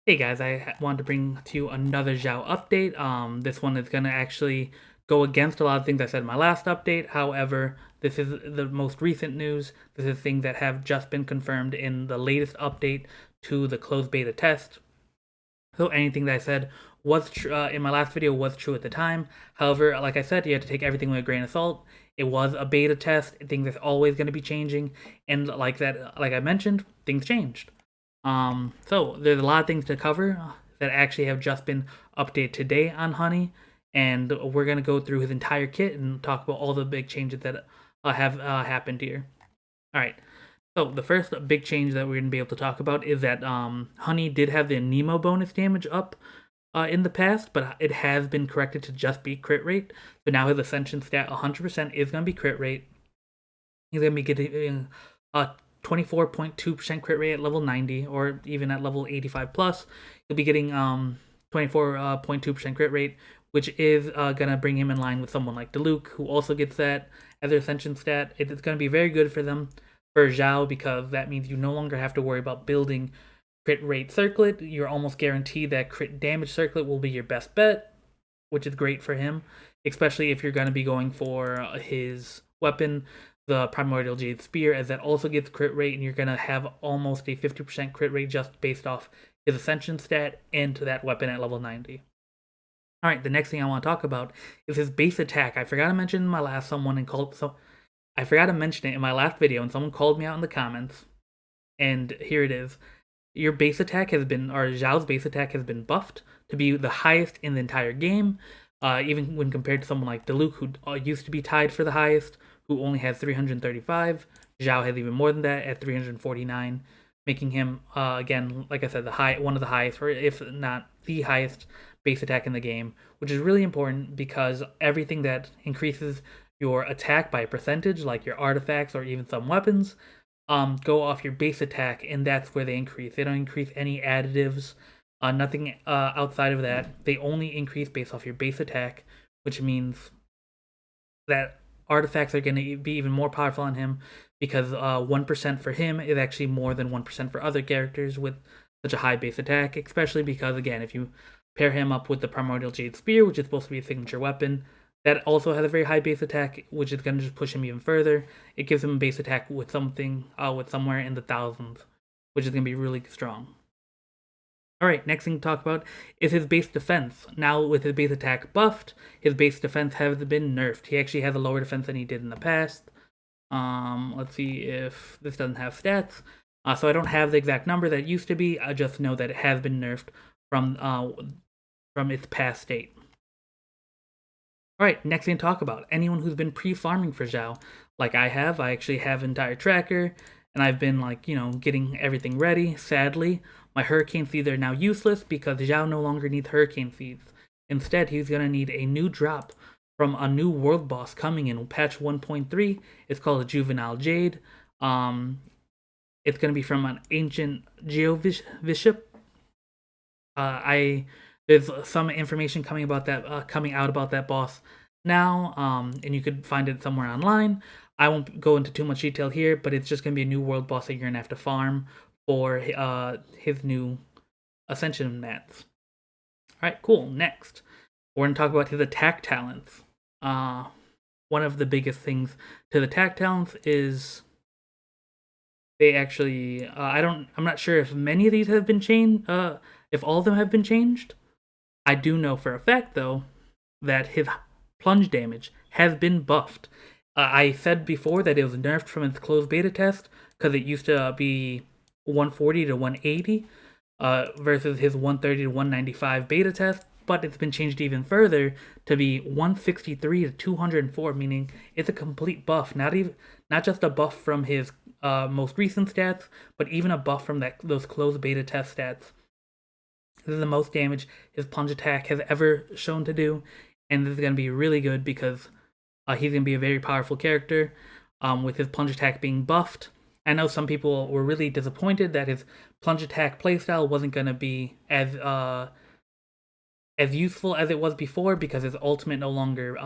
Hey guys, I wanted to bring to you another Xiao update. This one is going to actually go against a lot of things I said in my last update. However, this is the most recent news. This is things that have just been confirmed in the latest update to the closed beta test. So anything that I said was in my last video was true at the time. However, like I said, you have to take everything with a grain of salt. It was a beta test. Things are always going to be changing, and like I mentioned, things changed. So there's a lot of things to cover that actually have just been updated today on Honey, and we're gonna go through his entire kit and talk about all the big changes that have happened here. All right. So the first big change that we're gonna be able to talk about is that Honey did have the Nemo bonus damage up in the past, but it has been corrected to just be crit rate. So now his Ascension stat 100% is gonna be crit rate. He's gonna be getting 24.2% crit rate at level 90, or even at level 85 plus. You'll be getting 24.2% crit rate, which is gonna bring him in line with someone like Diluc, who also gets that as their Ascension stat. It's gonna be very good for them, for Xiao, because that means you no longer have to worry about building crit rate circlet. You're almost guaranteed that crit damage circlet will be your best bet, which is great for him, especially if you're going to be going for his weapon, the Primordial Jade Spear, as that also gets crit rate, and you're going to have almost a 50% crit rate just based off his Ascension stat and to that weapon at level 90. Alright, the next thing I want to talk about is his base attack. I forgot to mention in my last I forgot to mention it in my last video, and someone called me out in the comments, and here it is. Your base attack has been, or Xiao's base attack has been buffed to be the highest in the entire game, even when compared to someone like Diluc, who used to be tied for the highest, who only has 335. Xiao has even more than that at 349, making him, again, like I said, one of the highest, or if not the highest base attack in the game, which is really important because everything that increases your attack by a percentage, like your artifacts or even some weapons, go off your base attack, and that's where they increase. They don't increase any additives, nothing outside of that. They only increase based off your base attack, which means that artifacts are going to be even more powerful on him, because 1% for him is actually more than 1% for other characters with such a high base attack, especially because, again, if you pair him up with the Primordial Jade Spear, which is supposed to be a signature weapon, that also has a very high base attack, which is going to just push him even further. It gives him a base attack with with somewhere in the thousands, which is going to be really strong. Alright, next thing to talk about is his base defense. Now, with his base attack buffed, his base defense has been nerfed. He actually has a lower defense than he did in the past. Let's see if this doesn't have stats. So I don't have the exact number that it used to be. I just know that it has been nerfed from its past state. Alright, next thing to talk about. Anyone who's been pre-farming for Xiao, like I have. I actually have an entire tracker, and I've been, getting everything ready. Sadly, my Hurricane Seeds are now useless because Xiao no longer needs Hurricane Seeds. Instead, he's going to need a new drop from a new world boss coming in patch 1.3. It's called a Juvenile Jade. It's going to be from an ancient Geovishap. There's some information coming out about that boss now, and you could find it somewhere online. I won't go into too much detail here, but it's just going to be a new world boss that you're going to have to farm for his new Ascension mats. Alright, cool. Next, we're going to talk about his attack talents. One of the biggest things to the attack talents is they actually, I'm not sure if many of these have been changed, if all of them have been changed. I do know for a fact, though, that his plunge damage has been buffed. I said before that it was nerfed from its closed beta test because it used to be 140 to 180 versus his 130 to 195 beta test, but it's been changed even further to be 163 to 204, meaning it's a complete buff. Not just a buff from his most recent stats, but even a buff from those closed beta test stats. This is the most damage his plunge attack has ever shown to do, and this is going to be really good because he's going to be a very powerful character with his plunge attack being buffed. I know some people were really disappointed that his plunge attack playstyle wasn't going to be as useful as it was before, because his ultimate no longer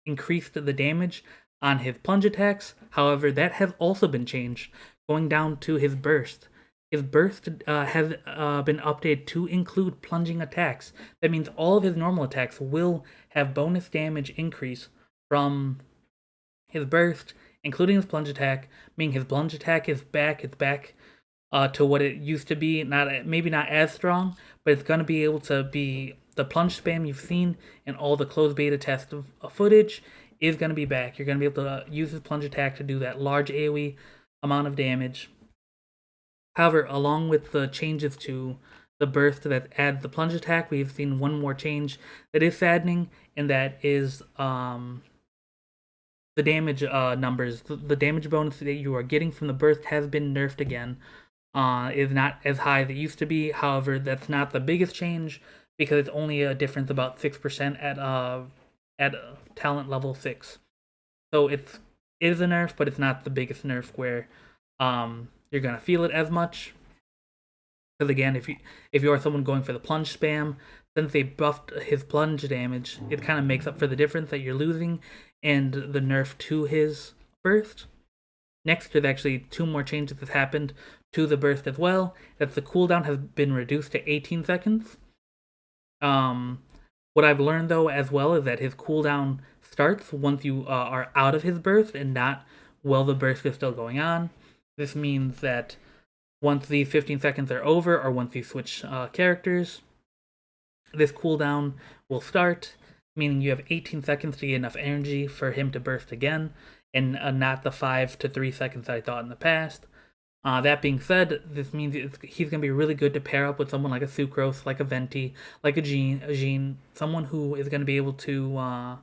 increased the damage on his plunge attacks. However, that has also been changed, going down to his burst. his burst has been updated to include plunging attacks. That means all of his normal attacks will have bonus damage increase from his burst, including his plunge attack, meaning his plunge attack is back. It's back to what it used to be. Not maybe not as strong, but it's gonna be able to be the plunge spam you've seen in all the closed beta test footage is gonna be back. You're gonna be able to use his plunge attack to do that large AOE amount of damage. However, along with the changes to the burst that adds the plunge attack, we've seen one more change that is saddening, and that is the damage numbers. The damage bonus that you are getting from the burst has been nerfed again. Is not as high as it used to be. However, that's not the biggest change because it's only a difference about 6% at talent level 6. So it is a nerf, but it's not the biggest nerf where you're gonna feel it as much. Because again, if you are someone going for the plunge spam, since they buffed his plunge damage, it kind of makes up for the difference that you're losing and the nerf to his burst. Next, there's actually 2 more changes that happened to the burst as well. That the cooldown has been reduced to 18 seconds. What I've learned though as well is that his cooldown starts once you are out of his burst and not while the burst is still going on. This means that once these 15 seconds are over, or once you switch characters, this cooldown will start, meaning you have 18 seconds to get enough energy for him to burst again, and not the 5 to 3 seconds I thought in the past. That being said, this means he's going to be really good to pair up with someone like a Sucrose, like a Venti, like a Jean, someone who is going to be able to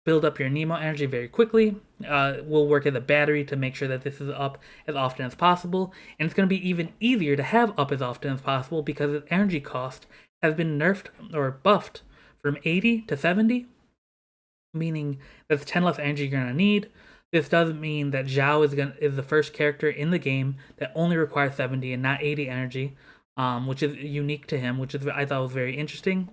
build up your Nemo energy very quickly. Will work as a battery to make sure that this is up as often as possible, and it's going to be even easier to have up as often as possible because its energy cost has been nerfed or buffed from 80 to 70, meaning that's 10 less energy you're going to need. This does mean that Xiao is the first character in the game that only requires 70 and not 80 energy, which is unique to him, which is I thought was very interesting.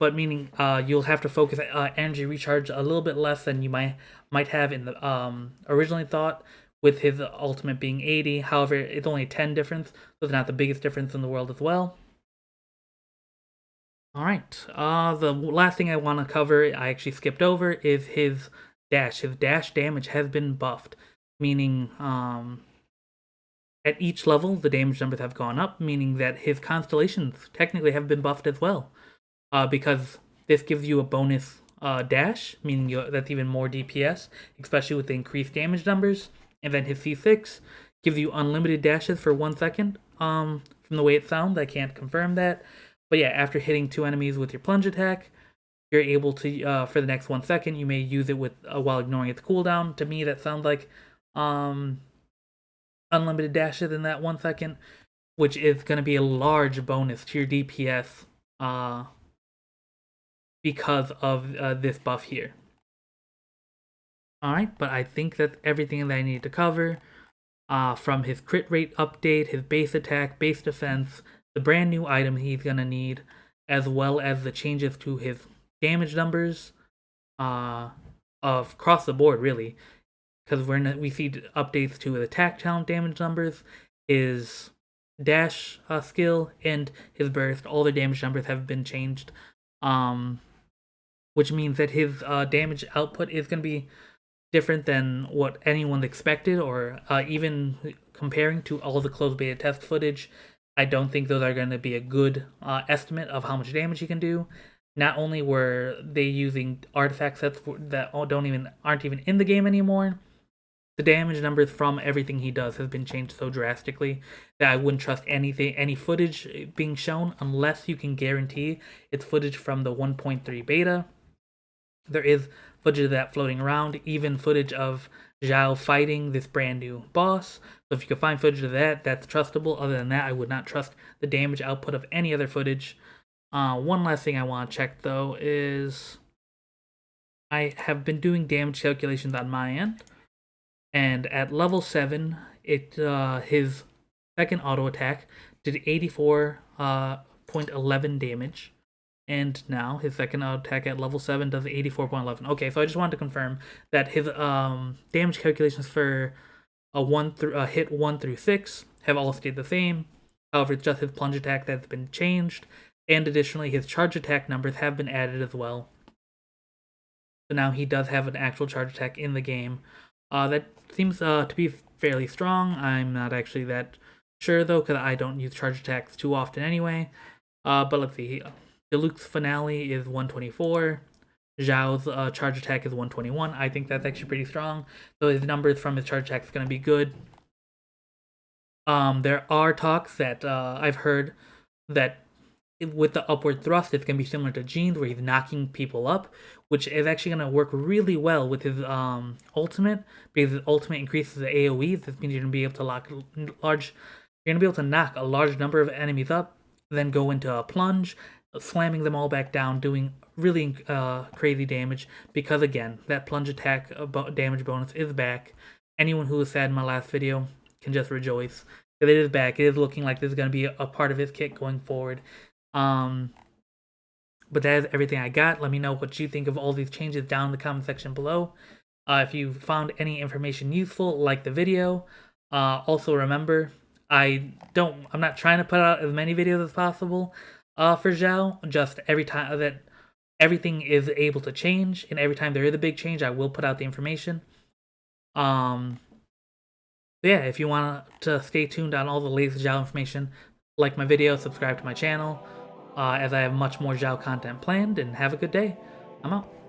But meaning you'll have to focus energy recharge a little bit less than you might have in the originally thought, with his ultimate being 80. However, it's only a 10 difference, so it's not the biggest difference in the world as well. Alright, the last thing I want to cover, I actually skipped over, is his dash. His dash damage has been buffed, meaning at each level the damage numbers have gone up, meaning that his constellations technically have been buffed as well. Because this gives you a bonus dash, meaning that's even more DPS, especially with the increased damage numbers. And then his C6 gives you unlimited dashes for 1 second. From the way it sounds, I can't confirm that. But yeah, after hitting 2 enemies with your plunge attack, you're able to, for the next 1 second, you may use it with while ignoring its cooldown. To me, that sounds like unlimited dashes in that 1 second, which is going to be a large bonus to your DPS because of this buff here. Alright, but I think that's everything that I need to cover. From his crit rate update, his base attack, base defense, the brand new item he's going to need, as well as the changes to his damage numbers of across the board, really. Because we see updates to his attack talent damage numbers, his dash skill, and his burst. All the damage numbers have been changed. Which means that his damage output is going to be different than what anyone expected, or even comparing to all the closed beta test footage. I don't think those are going to be a good estimate of how much damage he can do. Not only were they using artifact sets that aren't even in the game anymore, the damage numbers from everything he does has been changed so drastically that I wouldn't trust any footage being shown unless you can guarantee it's footage from the 1.3 beta. There is footage of that floating around, even footage of Xiao fighting this brand new boss. So if you can find footage of that, that's trustable. Other than that, I would not trust the damage output of any other footage. One last thing I want to check though is I have been doing damage calculations on my end, and at level 7, his second auto attack did 84.11 damage. And now his second attack at level 7 does 84.11. Okay, so I just wanted to confirm that his damage calculations for hit 1 through 6 have all stayed the same. However, it's just his plunge attack that's been changed, and additionally, his charge attack numbers have been added as well. So now he does have an actual charge attack in the game. That seems to be fairly strong. I'm not actually that sure though, because I don't use charge attacks too often anyway. But let's see. Diluc's finale is 124. Xiao's charge attack is 121. I think that's actually pretty strong. So his numbers from his charge attack is going to be good. There are talks that I've heard that with the upward thrust, it's going to be similar to Jean's, where he's knocking people up, which is actually going to work really well with his ultimate, because his ultimate increases the AoE. This means you're going to be able to knock a large number of enemies up, then go into a plunge, slamming them all back down, doing really crazy damage, because again, that plunge attack damage bonus is back. Anyone who was sad in my last video can just rejoice. It is back. It is looking like this is going to be a part of his kit going forward. But that is everything I got. Let me know what you think of all these changes down in the comment section below. If you found any information useful, like the video. Also remember, I'm not trying to put out as many videos as possible for Xiao. Just every time that everything is able to change, and every time there is a big change, I will put out the information. Yeah, if you want to stay tuned on all the latest Xiao information, like my video, subscribe to my channel, as I have much more Xiao content planned, and have a good day. I'm out.